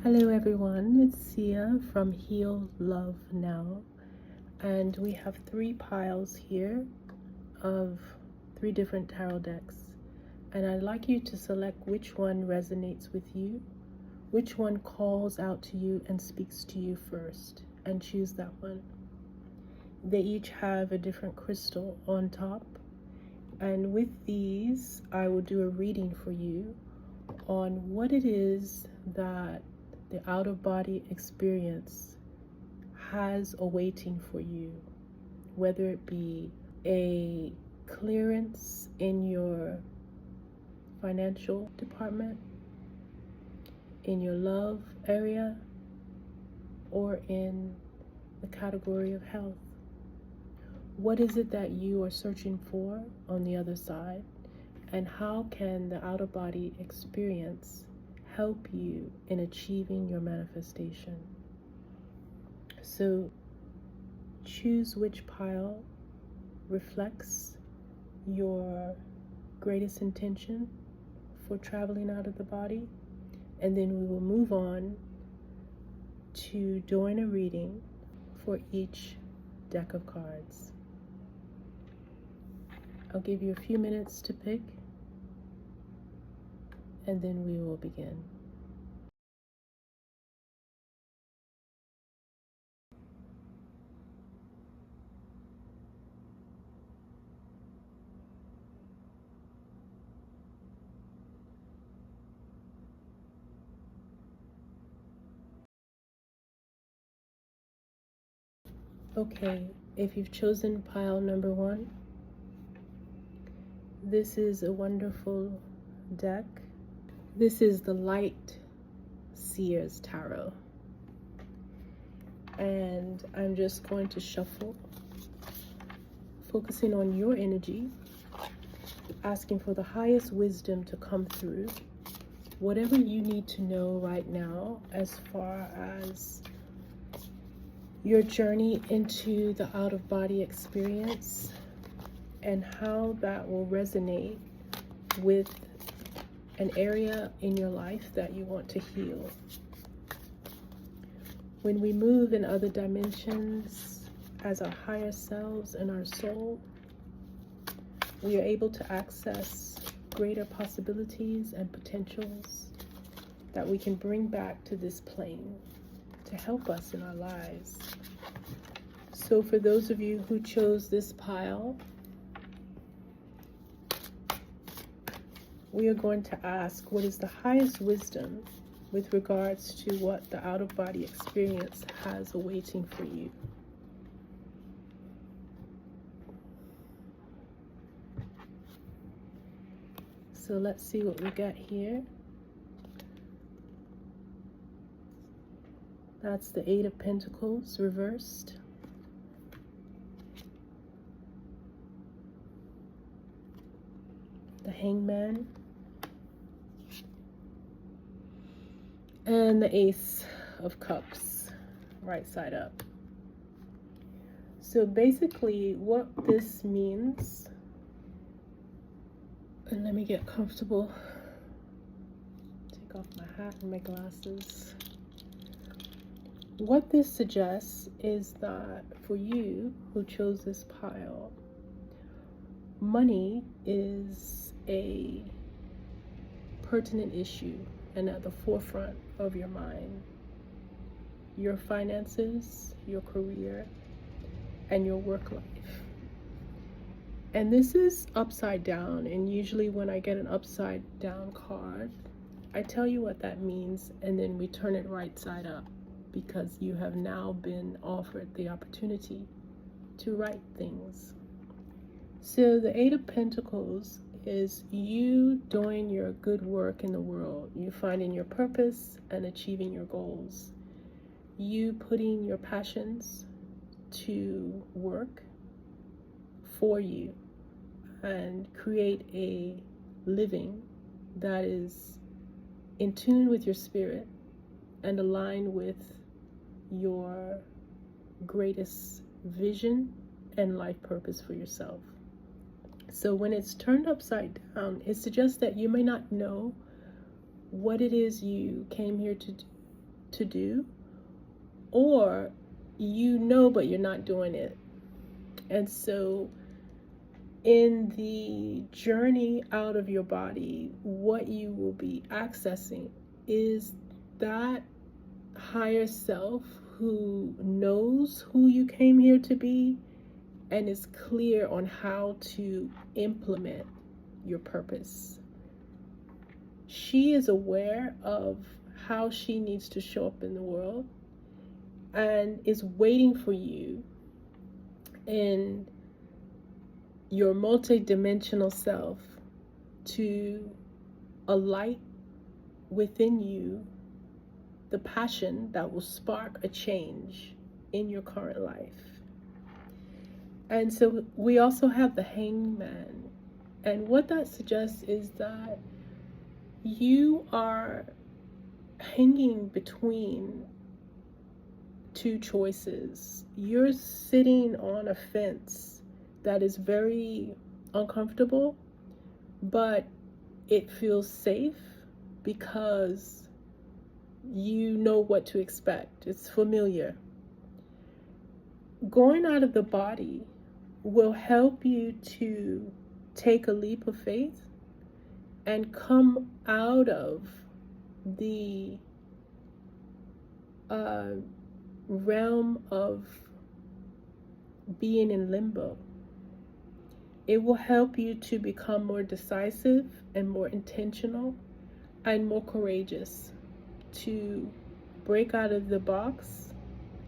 Hello everyone, it's Sia from Heal Love Now, and we have 3 piles here of 3 different tarot decks, and I'd like you to select which one resonates with you, which one calls out to you and speaks to you first, and choose that one. They each have a different crystal on top, and with these I will do a reading for you on what it is that the out-of-body experience has awaiting for you, whether it be a clearance in your financial department, in your love area, or in the category of health. What is it that you are searching for on the other side, and how can the out-of-body experience help you in achieving your manifestation? So choose which pile reflects your greatest intention for traveling out of the body, and then we will move on to doing a reading for each deck of cards. I'll give you a few minutes to pick, and then we will begin. Okay, if you've chosen pile number 1, this is a wonderful deck. This is the Light Seers Tarot. And I'm just going to shuffle, focusing on your energy, asking for the highest wisdom to come through. Whatever you need to know right now as far as your journey into the out-of-body experience and how that will resonate with an area in your life that you want to heal. When we move in other dimensions as our higher selves and our soul, we are able to access greater possibilities and potentials that we can bring back to this plane to help us in our lives. So for those of you who chose this pile, we are going to ask, what is the highest wisdom with regards to what the out-of-body experience has awaiting for you? So let's see what we got here. That's the 8 of Pentacles reversed. The Hangman. And the Ace of Cups, right side up. So basically what this means, and let me get comfortable, take off my hat and my glasses. What this suggests is that for you who chose this pile, money is a pertinent issue and at the forefront of your mind. Your finances, your career, and your work life. And this is upside down, and usually when I get an upside down card, I tell you what that means, and then we turn it right side up, because you have now been offered the opportunity to write things. So the 8 of Pentacles is you doing your good work in the world, you finding your purpose and achieving your goals, you putting your passions to work for you and create a living that is in tune with your spirit and aligned with your greatest vision and life purpose for yourself. So when it's turned upside down, it suggests that you may not know what it is you came here to do, to do, or you know but you're not doing it. And so in the journey out of your body, what you will be accessing is that higher self who knows who you came here to be and is clear on how to implement your purpose. She is aware of how she needs to show up in the world and is waiting for you in your multidimensional self to alight within you the passion that will spark a change in your current life. And so we also have the Hangman. And what that suggests is that you are hanging between two choices. You're sitting on a fence that is very uncomfortable, but it feels safe because you know what to expect. It's familiar. Going out of the body will help you to take a leap of faith and come out of the realm of being in limbo. It will help you to become more decisive and more intentional and more courageous to break out of the box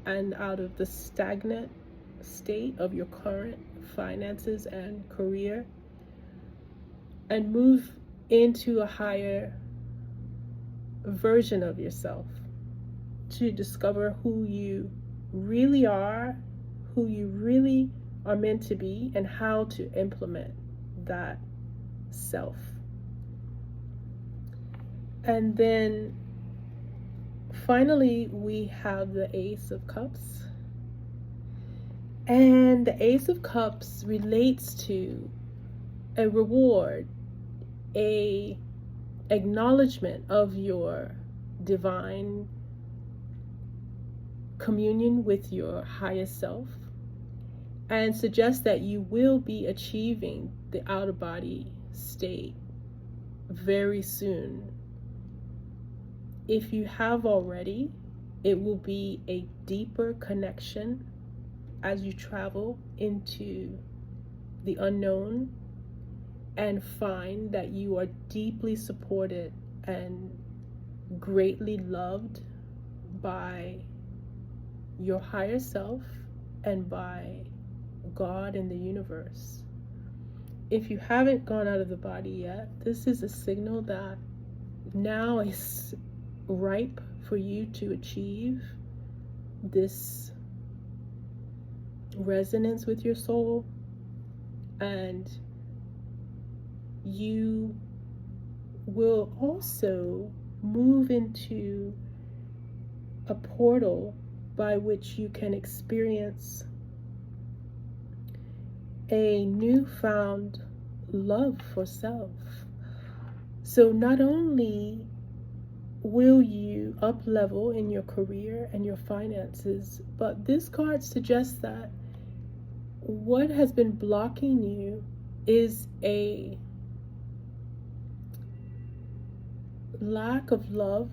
and out of the stagnant state of your current finances and career and move into a higher version of yourself to discover who you really are, who you really are meant to be, and how to implement that self. And then finally, we have the Ace of Cups. And the Ace of Cups relates to a reward, a acknowledgement of your divine communion with your highest self, and suggests that you will be achieving the out-of-body state very soon. If you have already, it will be a deeper connection as you travel into the unknown and find that you are deeply supported and greatly loved by your higher self and by God and the universe. If you haven't gone out of the body yet, this is a signal that now is ripe for you to achieve this resonance with your soul, and you will also move into a portal by which you can experience a newfound love for self. So not only will you up level in your career and your finances, but this card suggests that what has been blocking you is a lack of love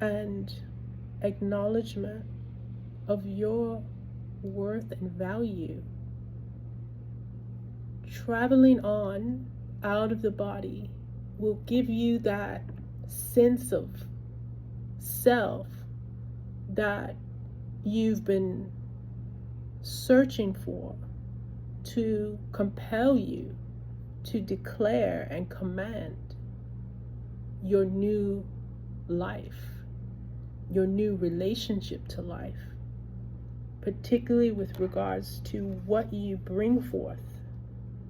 and acknowledgement of your worth and value. Traveling on out of the body will give you that sense of self that you've been searching for, to compel you to declare and command your new life, your new relationship to life, particularly with regards to what you bring forth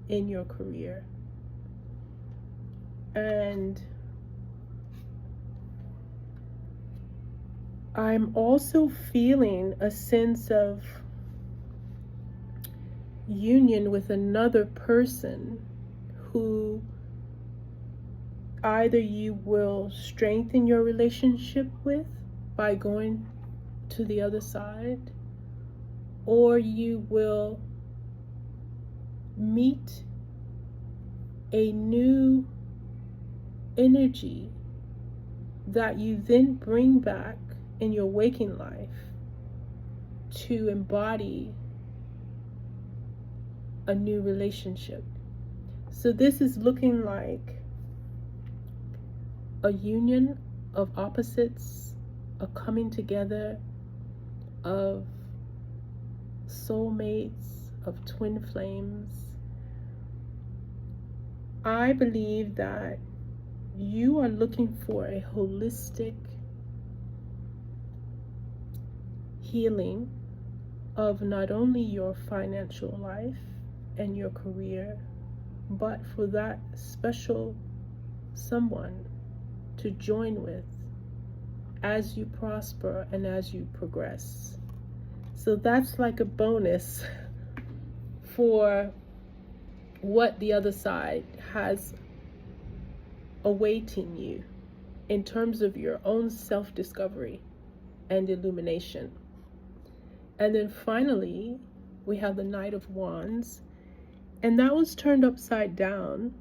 in your career. And I'm also feeling a sense of union with another person who either you will strengthen your relationship with by going to the other side, or you will meet a new energy that you then bring back in your waking life to embody a new relationship. So this is looking like a union of opposites, a coming together of soulmates, of twin flames. I believe that you are looking for a holistic healing of not only your financial life and your career, but for that special someone to join with as you prosper and as you progress. So that's like a bonus for what the other side has awaiting you in terms of your own self-discovery and illumination. And then finally, we have the Knight of Wands, and that was turned upside down.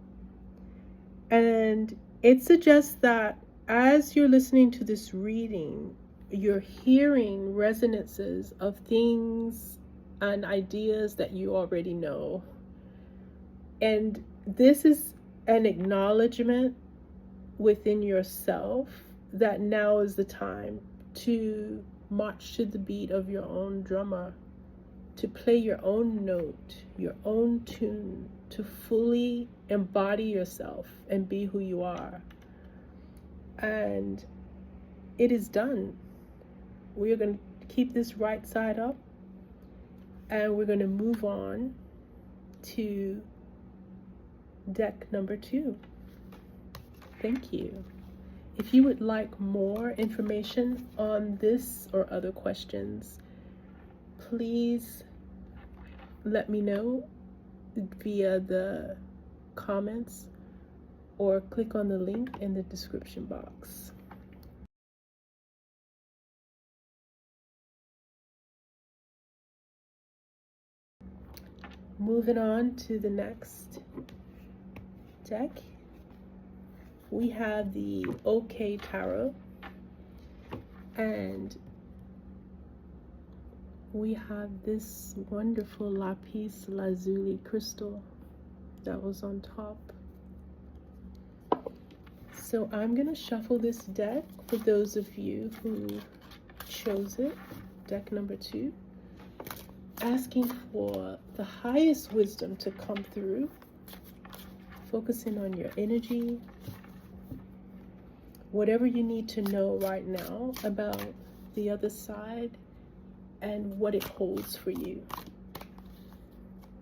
And it suggests that as you're listening to this reading, you're hearing resonances of things and ideas that you already know. And this is an acknowledgement within yourself that now is the time to march to the beat of your own drummer, to play your own note, your own tune, to fully embody yourself and be who you are. And it is done. We are going to keep this right side up, and we're going to move on to deck number 2. Thank you. If you would like more information on this or other questions, please let me know via the comments or click on the link in the description box. Moving on to the next deck, we have the OK Tarot, and we have this wonderful lapis lazuli crystal that was on top. So I'm going to shuffle this deck for those of you who chose it, deck number 2, asking for the highest wisdom to come through, focusing on your energy, whatever you need to know right now about the other side and what it holds for you,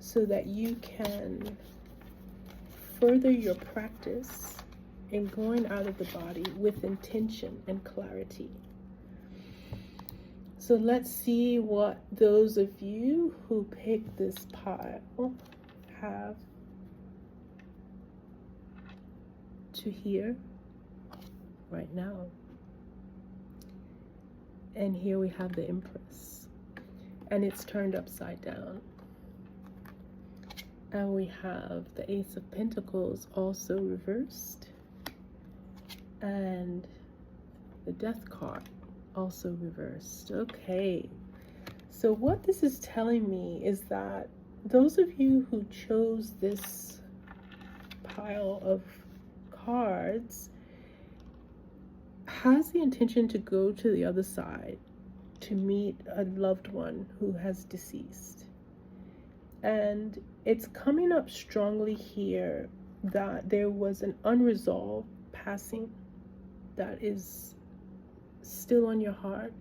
so that you can further your practice in going out of the body with intention and clarity. So let's see what those of you who picked this pile have to hear right now. And here we have the Empress, and it's turned upside down. And we have the Ace of Pentacles also reversed, and the Death card also reversed. Okay, so what this is telling me is that those of you who chose this pile of cards has the intention to go to the other side to meet a loved one who has deceased. And it's coming up strongly here that there was an unresolved passing that is still on your heart,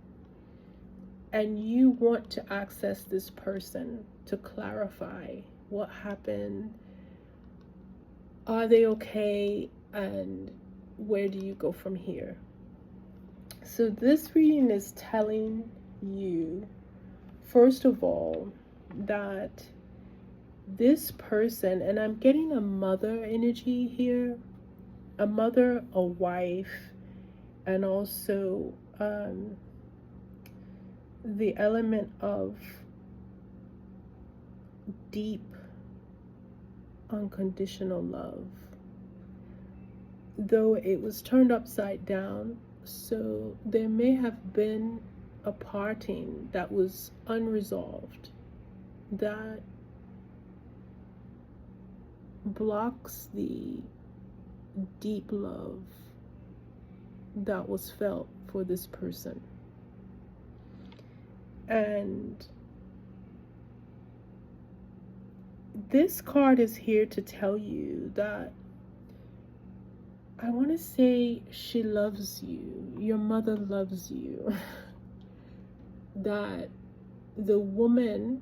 and you want to access this person to clarify what happened, are they okay, and where do you go from here. So this reading is telling you, first of all, that this person, and I'm getting a mother energy here, a mother, a wife, and also the element of deep, unconditional love. Though it was turned upside down, so there may have been a parting that was unresolved, that blocks the deep love that was felt for this person. And this card is here to tell you that, I want to say, she loves you. Your mother loves you. That the woman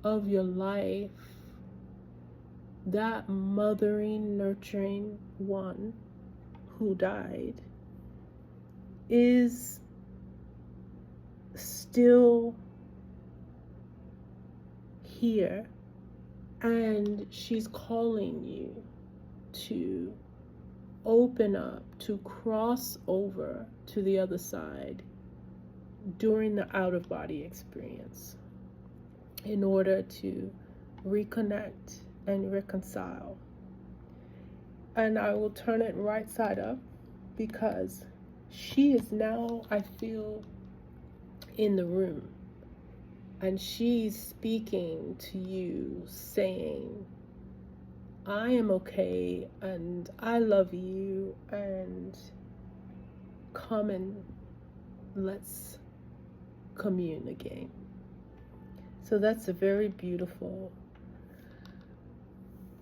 of your life, that mothering, nurturing one who died, is still here, and she's calling you to open up, to cross over to the other side during the out-of-body experience in order to reconnect and reconcile. And I will turn it right side up, because she is now, I feel, in the room, and she's speaking to you, saying, I am okay, and I love you, and come and let's commune again. So that's a very beautiful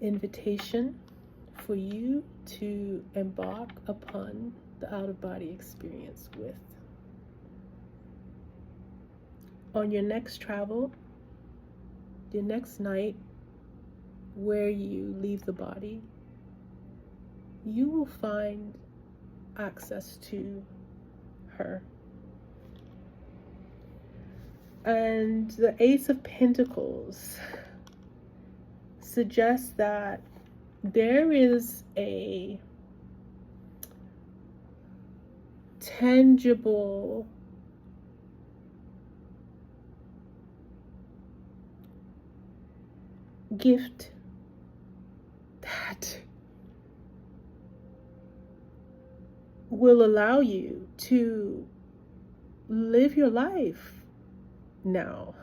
invitation for you to embark upon the out-of-body experience with. On your next travel, your next night, where you leave the body, you will find access to her. And the Ace of Pentacles suggests that there is a tangible gift that will allow you to live your life now.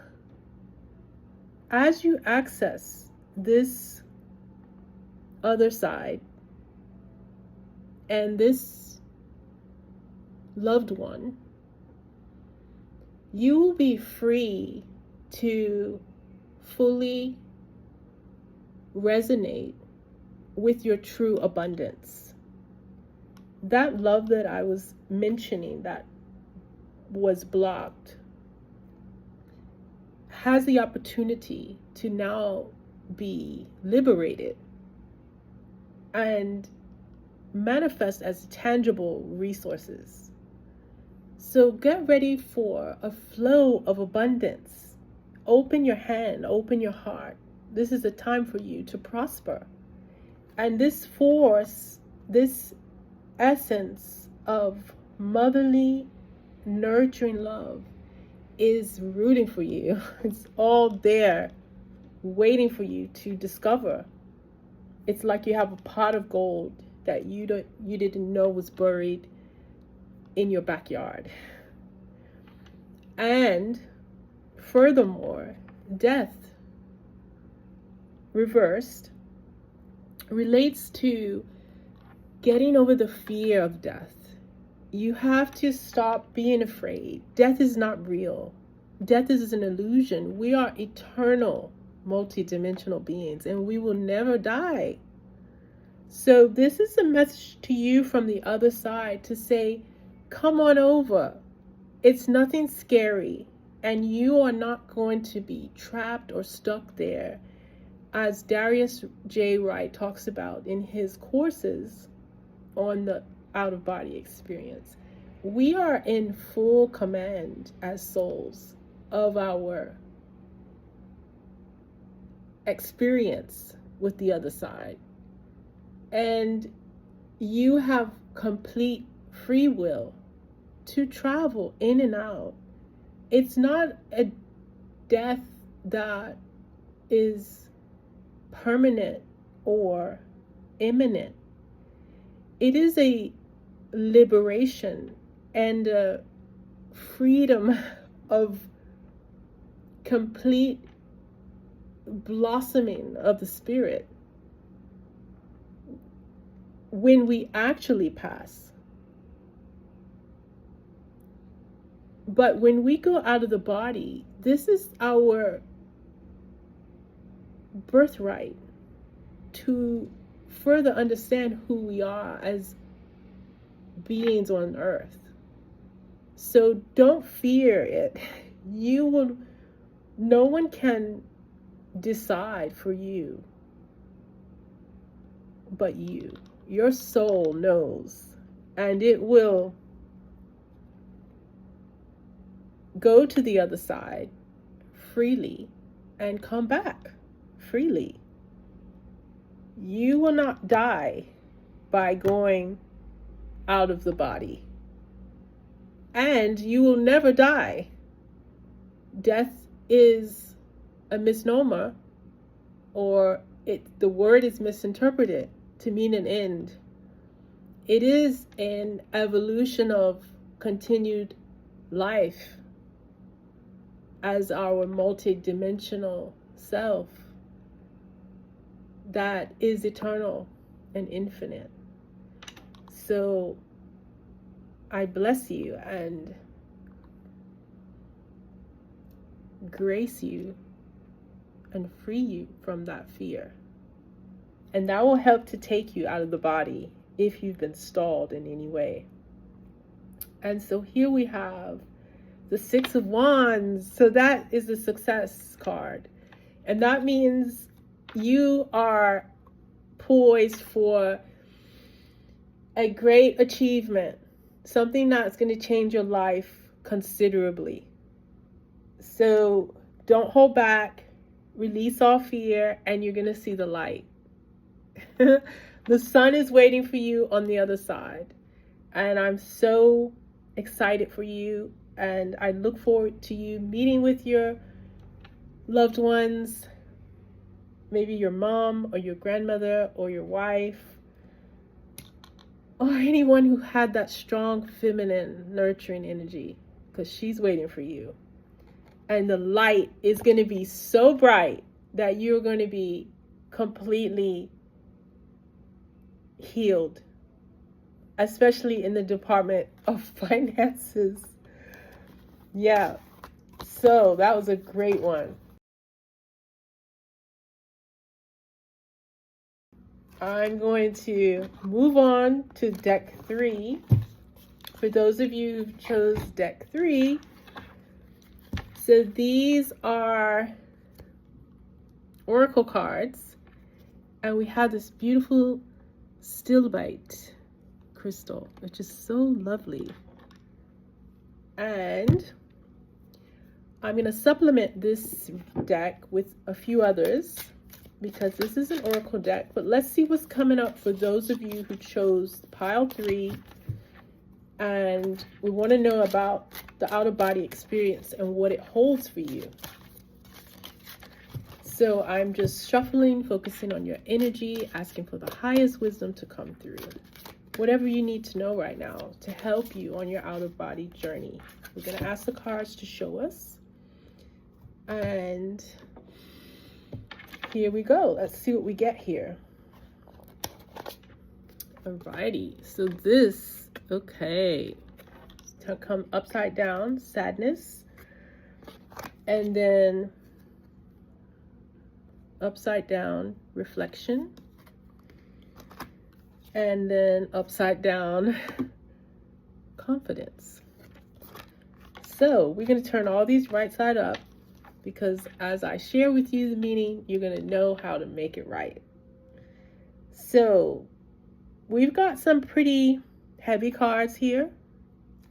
As you access this other side and this loved one, you will be free to fully resonate with your true abundance. That love that I was mentioning that was blocked has the opportunity to now be liberated and manifest as tangible resources. So get ready for a flow of abundance. Open your hand, open your heart. This is a time for you to prosper. And this force, this essence of motherly, nurturing love is rooting for you. It's all there, waiting for you to discover. It's like you have a pot of gold that you didn't know was buried in your backyard. And furthermore, death reversed relates to getting over the fear of death. You have to stop being afraid. Death is not real. Death is an illusion. We are eternal, multidimensional beings, and we will never die. So this is a message to you from the other side to say, come on over. It's nothing scary, and you are not going to be trapped or stuck there. As Darius J. Wright talks about in his courses on the out-of-body experience, we are in full command as souls of our experience with the other side. And you have complete free will to travel in and out. It's not a death that is permanent or imminent. It is a liberation and a freedom of complete blossoming of the spirit when we actually pass. But when we go out of the body, this is our birthright to further understand who we are as beings on earth. So don't fear it. No one can decide for you but you. Your soul knows, and it will go to the other side freely and come back freely. You will not die by going out of the body, and you will never die. Death is a misnomer, or the word is misinterpreted to mean an end. It is an evolution of continued life as our multidimensional self that is eternal and infinite. So I bless you and grace you and free you from that fear. And that will help to take you out of the body if you've been stalled in any way. And so here we have the Six of Wands. So that is the success card. And that means you are poised for a great achievement, something that's going to change your life considerably. So don't hold back, release all fear, and you're going to see the light. The sun is waiting for you on the other side. And I'm so excited for you. And I look forward to you meeting with your loved ones, maybe your mom or your grandmother or your wife, or anyone who had that strong feminine nurturing energy, because she's waiting for you. And the light is going to be so bright that you're going to be completely healed, especially in the department of finances. Yeah, so that was a great one. I'm going to move on to deck 3. For those of you who chose deck 3, so these are oracle cards, and we have this beautiful stilbite crystal, which is so lovely. And I'm going to supplement this deck with a few others because this is an oracle deck. But let's see what's coming up for those of you who chose pile 3. And we want to know about the out-of-body experience and what it holds for you. So I'm just shuffling, focusing on your energy, asking for the highest wisdom to come through. Whatever you need to know right now to help you on your out-of-body journey. We're going to ask the cards to show us. And here we go. Let's see what we get here. Alrighty. So this, okay. To come upside down, sadness. And then upside down, reflection. And then upside down, confidence. So we're going to turn all these right side up, because as I share with you the meaning, you're going to know how to make it right. So we've got some pretty heavy cards here,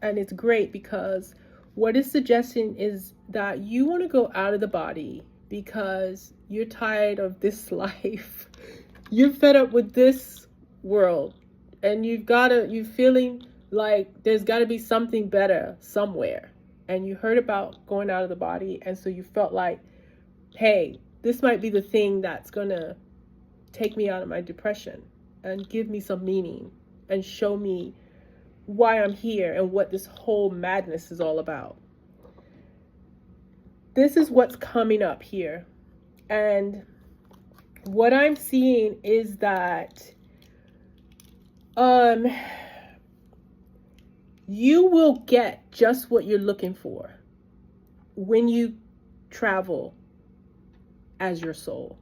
and it's great because what it's suggesting is that you want to go out of the body because you're tired of this life. You're fed up with this world. and you're feeling like there's got to be something better somewhere. And you heard about going out of the body, and so you felt like, hey, this might be the thing that's going to take me out of my depression and give me some meaning and show me why I'm here and what this whole madness is all about. This is what's coming up here. And what I'm seeing is that you will get just what you're looking for when you travel as your soul.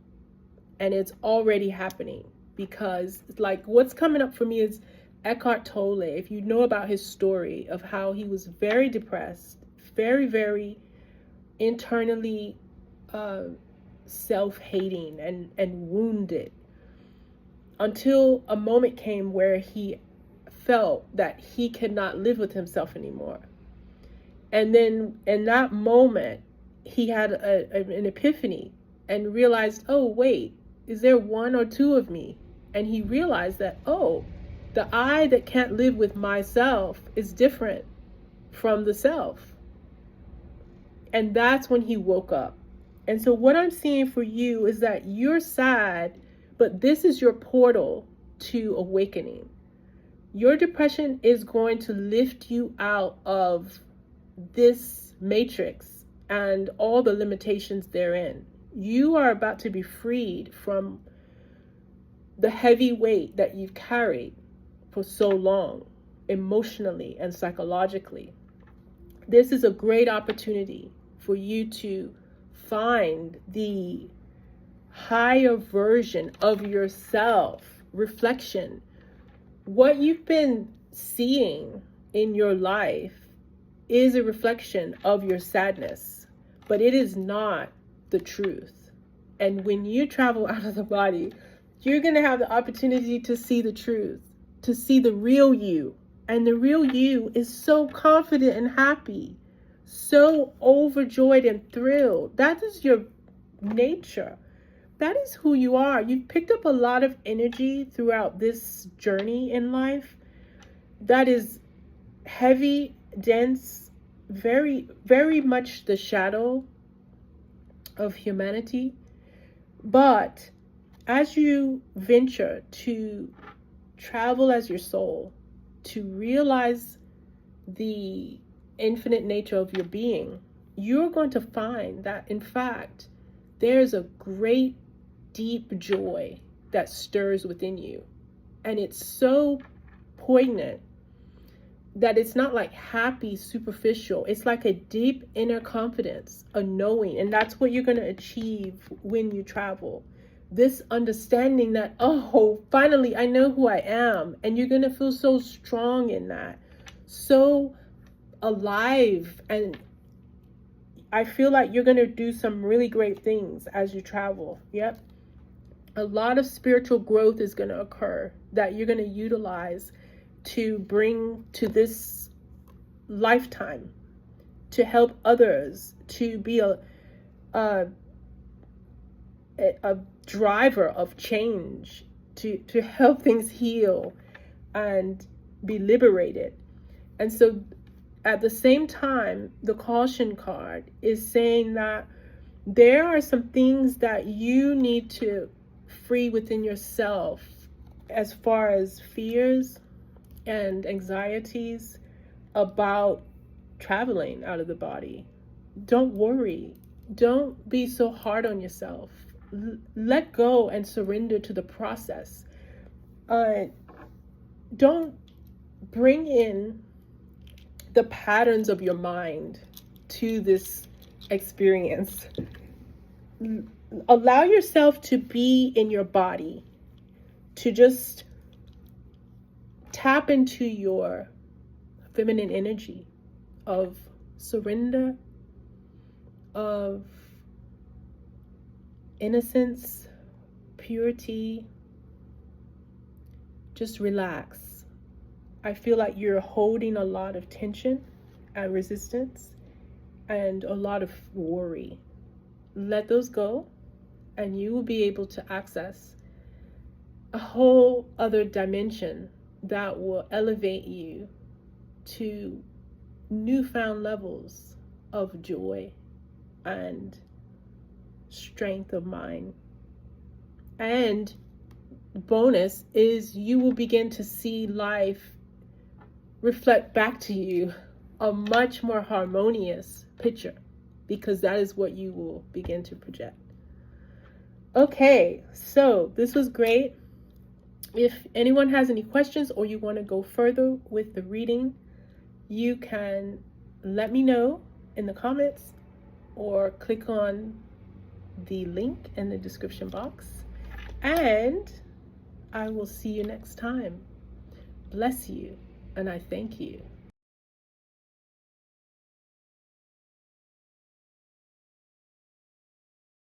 And it's already happening, because like what's coming up for me is Eckhart Tolle. If you know about his story of how he was very depressed, very, very internally self-hating and wounded, until a moment came where he felt that he could not live with himself anymore. And then in that moment, he had an epiphany and realized, oh, wait, is there one or two of me? And he realized that, oh, the I that can't live with myself is different from the self. And that's when he woke up. And so what I'm seeing for you is that you're sad, but this is your portal to awakening. Your depression is going to lift you out of this matrix and all the limitations therein. You are about to be freed from the heavy weight that you've carried for so long, emotionally and psychologically. This is a great opportunity for you to find the higher version of yourself, reflection. What you've been seeing in your life is a reflection of your sadness, but it is not the truth. And when you travel out of the body, you're going to have the opportunity to see the truth, to see the real you. And the real you is so confident and happy, so overjoyed and thrilled. That is your nature. That is who you are. You've picked up a lot of energy throughout this journey in life that is heavy, dense, very, very much the shadow of humanity. But as you venture to travel as your soul, to realize the infinite nature of your being, you're going to find that, in fact, there's a great deep joy that stirs within you. And it's so poignant that it's not like happy, superficial. It's like a deep inner confidence, a knowing. And that's what you're going to achieve when you travel. This understanding that, oh, finally, I know who I am. And you're going to feel so strong in that, so alive. And I feel like you're going to do some really great things as you travel. Yep. A lot of spiritual growth is going to occur that you're going to utilize to bring to this lifetime, to help others, to be a driver of change, to help things heal and be liberated. And so at the same time, the caution card is saying that there are some things that you need to free within yourself as far as fears and anxieties about traveling out of the body. Don't worry. Don't be so hard on yourself. Let go and surrender to the process. Don't bring in the patterns of your mind to this experience. Allow yourself to be in your body, to just tap into your feminine energy of surrender, of innocence, purity. Just relax. I feel like you're holding a lot of tension and resistance and a lot of worry. Let those go, and you will be able to access a whole other dimension that will elevate you to newfound levels of joy and strength of mind. And bonus is you will begin to see life reflect back to you a much more harmonious picture, because that is what you will begin to project. Okay, so this was great. If anyone has any questions or you want to go further with the reading, you can let me know in the comments or click on the link in the description box. And I will see you next time. Bless you, and I thank you.